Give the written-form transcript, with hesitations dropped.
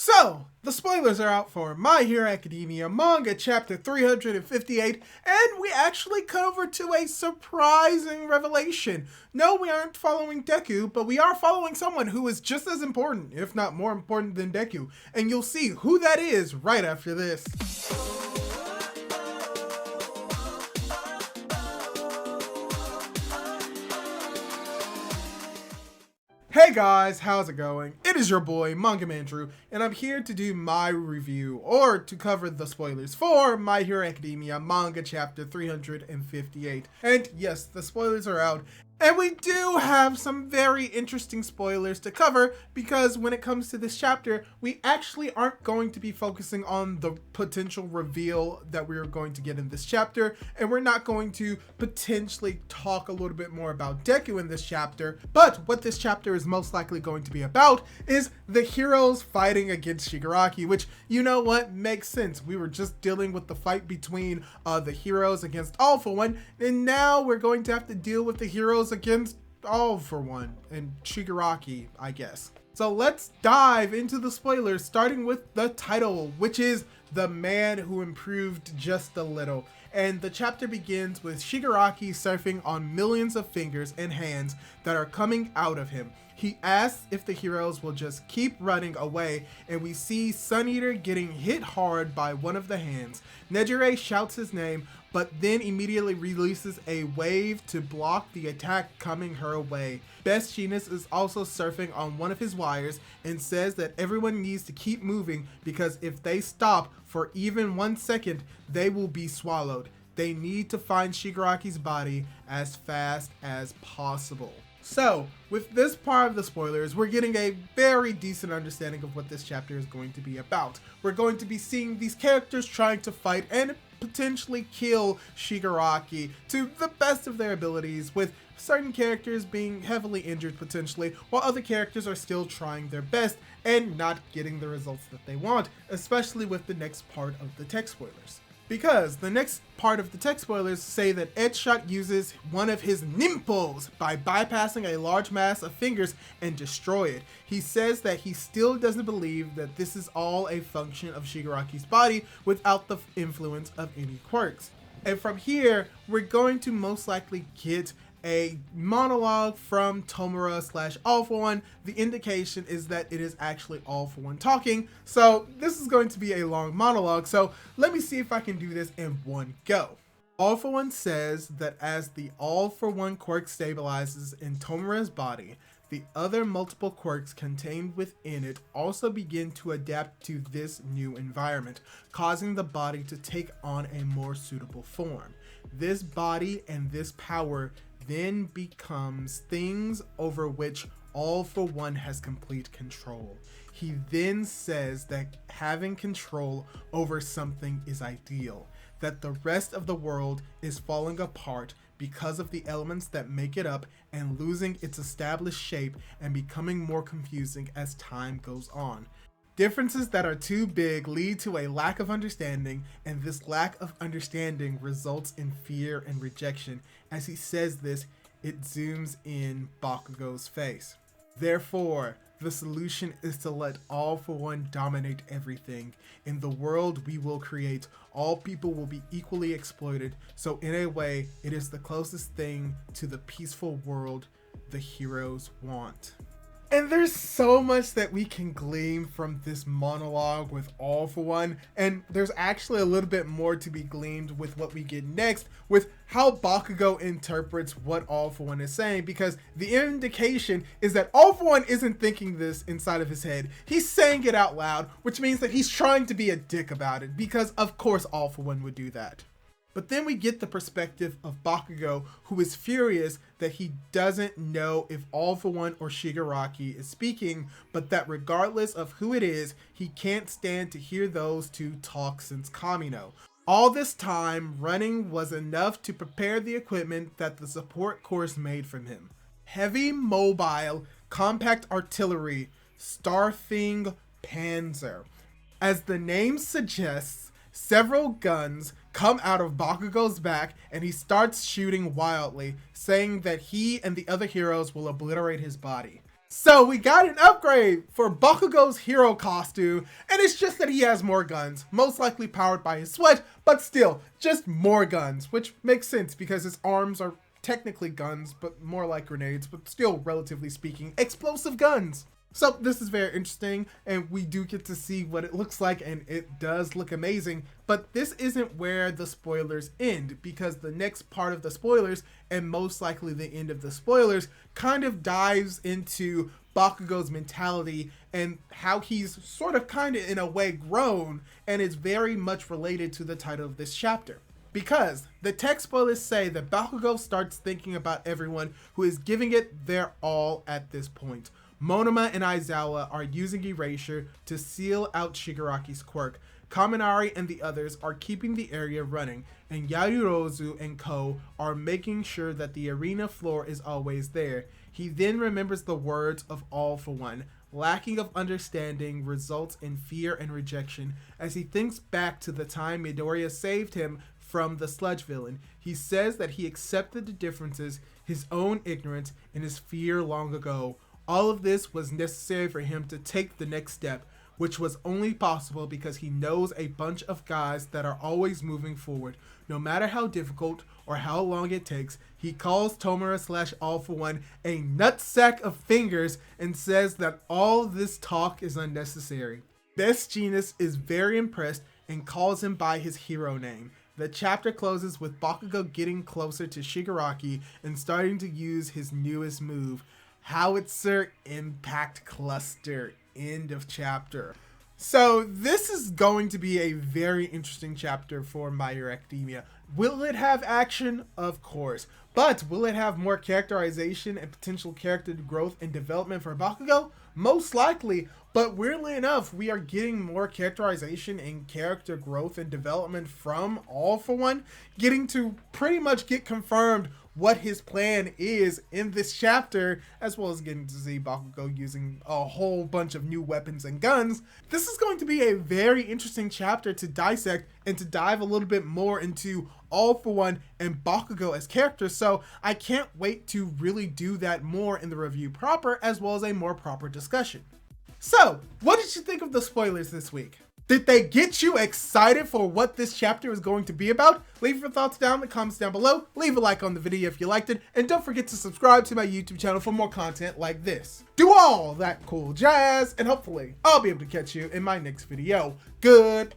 So, the spoilers are out for My Hero Academia Manga Chapter 358, and we actually cover to a surprising revelation. No, we aren't following Deku, but we are following someone who is just as important, if not more important than Deku, and you'll see who that is right after this. Hey guys, how's it going? It is your boy, Manga Andrew, and I'm here to do my review, or to cover the spoilers for My Hero Academia Manga Chapter 358. And yes, the spoilers are out, and we do have some very interesting spoilers to cover, because when it comes to this chapter, we actually aren't going to be focusing on the potential reveal that we're going to get in this chapter, and we're not going to potentially talk a little bit more about Deku in this chapter, but what this chapter is most likely going to be about is the heroes fighting against Shigaraki, which, you know what, makes sense. We were just dealing with the fight between the heroes against All For One, and now we're going to have to deal with the heroes against All For One and Shigaraki, I guess. So let's dive into the spoilers, starting with the title, which is The Man Who Improved Just a Little. And the chapter begins with Shigaraki surfing on millions of fingers and hands that are coming out of him. He asks if the heroes will just keep running away, and we see Sun Eater getting hit hard by one of the hands. Nejire shouts his name, but then immediately releases a wave to block the attack coming her way. Best Genius is also surfing on one of his wires and says that everyone needs to keep moving because if they stop for even 1 second, they will be swallowed. They need to find Shigaraki's body as fast as possible. So, with this part of the spoilers, we're getting a very decent understanding of what this chapter is going to be about. We're going to be seeing these characters trying to fight and potentially kill Shigaraki to the best of their abilities, with certain characters being heavily injured potentially, while other characters are still trying their best and not getting the results that they want, especially with the next part of the text spoilers. Because the next part of the text spoilers say that Edgeshot uses one of his nimples by bypassing a large mass of fingers and destroy it. He says that he still doesn't believe that this is all a function of Shigaraki's body without the influence of any quirks. And from here, we're going to most likely get a monologue from Tomura / All For One. The indication is that it is actually All For One talking, so this is going to be a long monologue, so let me see if I can do this in one go. All For One says that as the All For One quirk stabilizes in Tomura's body, the other multiple quirks contained within it also begin to adapt to this new environment, causing the body to take on a more suitable form. This body and this power then becomes things over which All For One has complete control. He then says that having control over something is ideal, that the rest of the world is falling apart because of the elements that make it up and losing its established shape and becoming more confusing as time goes on. Differences that are too big lead to a lack of understanding, and this lack of understanding results in fear and rejection. As he says this, it zooms in BAKUGO'S face. Therefore, the solution is to let All For One dominate everything. In the world we will create, all people will be equally exploited, so in a way, it is the closest thing to the peaceful world the heroes want. And there's so much that we can glean from this monologue with All For One, and there's actually a little bit more to be gleaned with what we get next, with how Bakugo interprets what All For One is saying, because the indication is that All For One isn't thinking this inside of his head. He's saying it out loud, which means that he's trying to be a dick about it, because of course All For One would do that. But then we get the perspective of Bakugo, who is furious that he doesn't know if All For One or Shigaraki is speaking, but that regardless of who it is, he can't stand to hear those two talk since Kamino. All this time, running was enough to prepare the equipment that the support course made from him. Heavy, mobile, compact artillery, Starfing Panzer. As the name suggests, several guns come out of Bakugo's back and he starts shooting wildly, saying that he and the other heroes will obliterate his body. So we got an upgrade for Bakugo's hero costume, and it's just that he has more guns, most likely powered by his sweat, but still, just more guns, which makes sense because his arms are technically guns, but more like grenades, but still, relatively speaking, explosive guns. So this is very interesting, and we do get to see what it looks like, and it does look amazing. But this isn't where the spoilers end, because the next part of the spoilers, and most likely the end of the spoilers, kind of dives into Bakugo's mentality and how he's sort of kind of in a way grown, and is very much related to the title of this chapter. Because the text spoilers say that Bakugo starts thinking about everyone who is giving it their all at this point. Monoma and Aizawa are using erasure to seal out Shigaraki's quirk. Kaminari and the others are keeping the area running, and Yarurozu and Ko are making sure that the arena floor is always there. He then remembers the words of All for One. Lacking of understanding results in fear and rejection. As he thinks back to the time Midoriya saved him from the sludge villain, he says that he accepted the differences, his own ignorance, and his fear long ago. All of this was necessary for him to take the next step, which was only possible because he knows a bunch of guys that are always moving forward. No matter how difficult or how long it takes, he calls Tomura / All for One a nutsack of fingers and says that all this talk is unnecessary. Best Jeanist is very impressed and calls him by his hero name. The chapter closes with Bakugo getting closer to Shigaraki and starting to use his newest move, Howitzer Impact Cluster. End of chapter. So this is going to be a very interesting chapter for My Hero Academia. Will it have action? Of course. But will it have more characterization and potential character growth and development for Bakugo? Most likely. But weirdly enough, we are getting more characterization and character growth and development from All for One, getting to pretty much get confirmed what his plan is in this chapter, as well as getting to see Bakugo using a whole bunch of new weapons and guns. This is going to be a very interesting chapter to dissect and to dive a little bit more into All for One and Bakugo as characters, so I can't wait to really do that more in the review proper, as well as a more proper discussion. So, what did you think of the spoilers this week? Did they get you excited for what this chapter is going to be about? Leave your thoughts down in the comments down below, leave a like on the video if you liked it, and don't forget to subscribe to my YouTube channel for more content like this. Do all that cool jazz, and hopefully I'll be able to catch you in my next video. Goodbye!